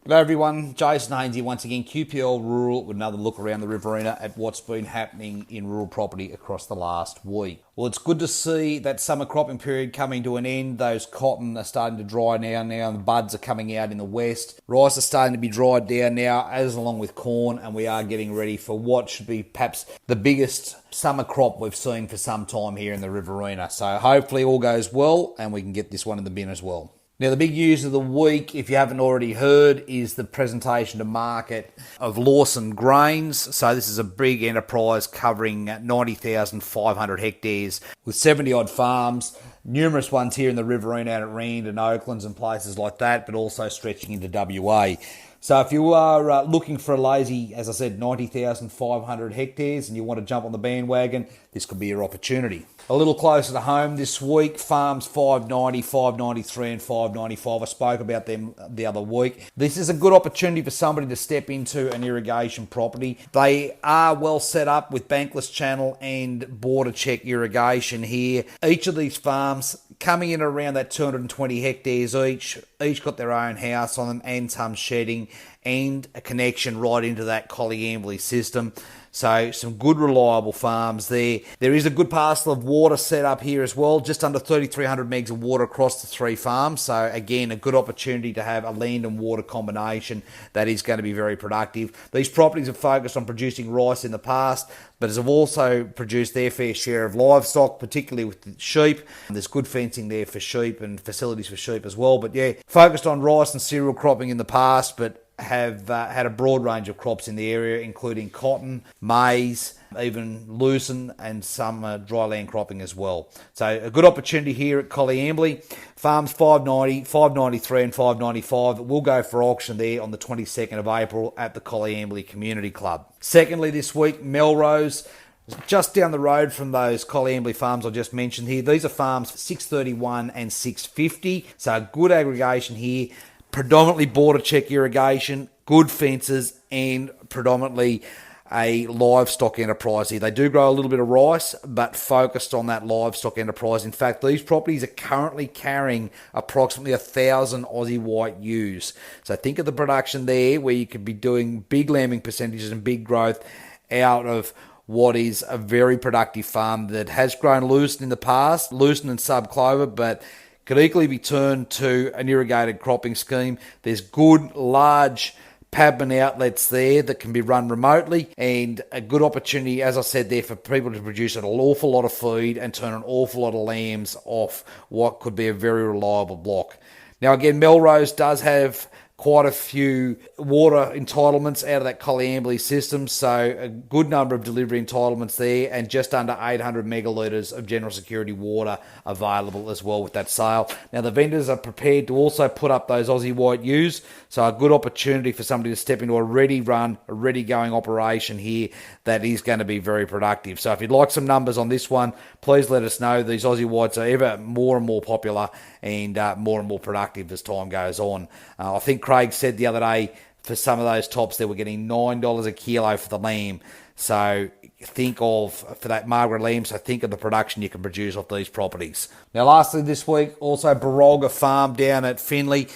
Hello everyone, Jason Haynes here once again, QPL Rural, with another look around the Riverina at what's been happening in rural property across the last week. Well, it's good to see that summer cropping period coming to an end. Those cotton are starting to dry now, and the buds are coming out in the west. Rice is starting to be dried down now, as along with corn, and we are getting ready for what should be perhaps the biggest summer crop we've seen for some time here in the Riverina. So hopefully all goes well and we can get this one in the bin as well. Now, the big news of the week, if you haven't already heard, is the presentation to market of Lawson Grains. So this is a big enterprise covering 90,500 hectares with 70-odd farms, numerous ones here in the Riverina out at Rand and Oaklands and places like that, but also stretching into WA. So if you are looking for a lazy, as I said, 90,500 hectares and you want to jump on the bandwagon, this could be your opportunity. A little closer to home this week, farms 590, 593 and 595. I spoke about them the other week. This is a good opportunity for somebody to step into an irrigation property. They are well set up with bankless channel and border check irrigation here. Each of these farms coming in around that 220 hectares each got their own house on them and some shedding and a connection right into that Coleambally system. So some good reliable farms there. There is a good parcel of water set up here as well, just under 3,300 megs of water across the three farms. So again, a good opportunity to have a land and water combination that is going to be very productive. These properties have focused on producing rice in the past, but have also produced their fair share of livestock, particularly with the sheep. There's good fencing there for sheep and facilities for sheep as well. But yeah, focused on rice and cereal cropping in the past, but have had a broad range of crops in the area, including cotton, maize, even lucerne and some dry land cropping as well. So a good opportunity here at Coleambally. Farms 590, 593 and 595 will go for auction there on the 22nd of April at the Coleambally Community Club. Secondly, this week, Melrose, just down the road from those Coleambally farms I just mentioned here. These are farms 631 and 650, so good aggregation here. Predominantly border check irrigation, good fences, and predominantly a livestock enterprise here. They do grow a little bit of rice, but focused on that livestock enterprise. In fact, these properties are currently carrying approximately 1,000 Aussie white ewes. So think of the production there, where you could be doing big lambing percentages and big growth out of what is a very productive farm that has grown lucerne in the past, lucerne and sub-clover, but could equally be turned to an irrigated cropping scheme. There's good, large Padman outlets there that can be run remotely, and a good opportunity, as I said there, for people to produce an awful lot of feed and turn an awful lot of lambs off what could be a very reliable block. Now again, Melrose does have quite a few water entitlements out of that Coleambally system, so a good number of delivery entitlements there, and just under 800 megalitres of general security water available as well with that sale. Now the vendors are prepared to also put up those Aussie white ewes, so a good opportunity for somebody to step into a ready run, a ready going operation here that is going to be very productive. So if you'd like some numbers on this one, please let us know. These Aussie whites are ever more and more popular and more productive as time goes on. I think Craig said the other day for some of those tops they were getting $9 a kilo for the lamb. So think of, for that Margaret lamb, so think of the production you can produce off these properties. Now lastly this week, also Barolga Farm down at Finley,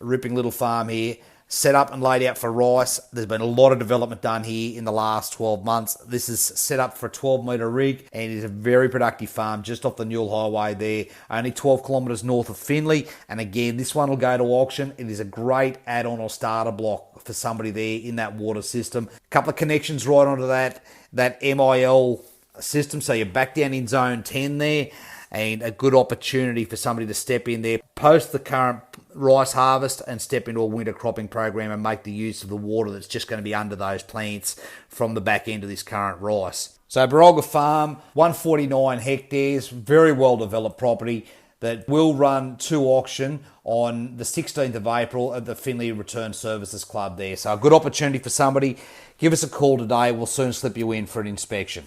a ripping little farm here. Set up and laid out for rice. There's been a lot of development done here in the last 12 months. This is set up for a 12-metre rig and it is a very productive farm just off the Newell Highway there, only 12 kilometres north of Finley. And again, this one will go to auction. It is a great add-on or starter block for somebody there in that water system. A couple of connections right onto that MIL system, so you're back down in zone 10 there, and a good opportunity for somebody to step in there post the current rice harvest and step into a winter cropping program and make the use of the water that's just going to be under those plants from the back end of this current rice. So Barolga Farm, 149 hectares, very well developed property that will run to auction on the 16th of April at the Finley Return Services Club there. So a good opportunity for somebody. Give us a call today. We'll soon slip you in for an inspection.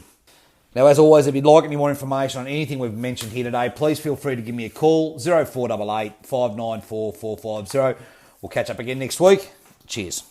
Now, as always, if you'd like any more information on anything we've mentioned here today, please feel free to give me a call, 0488 594 450. We'll catch up again next week. Cheers.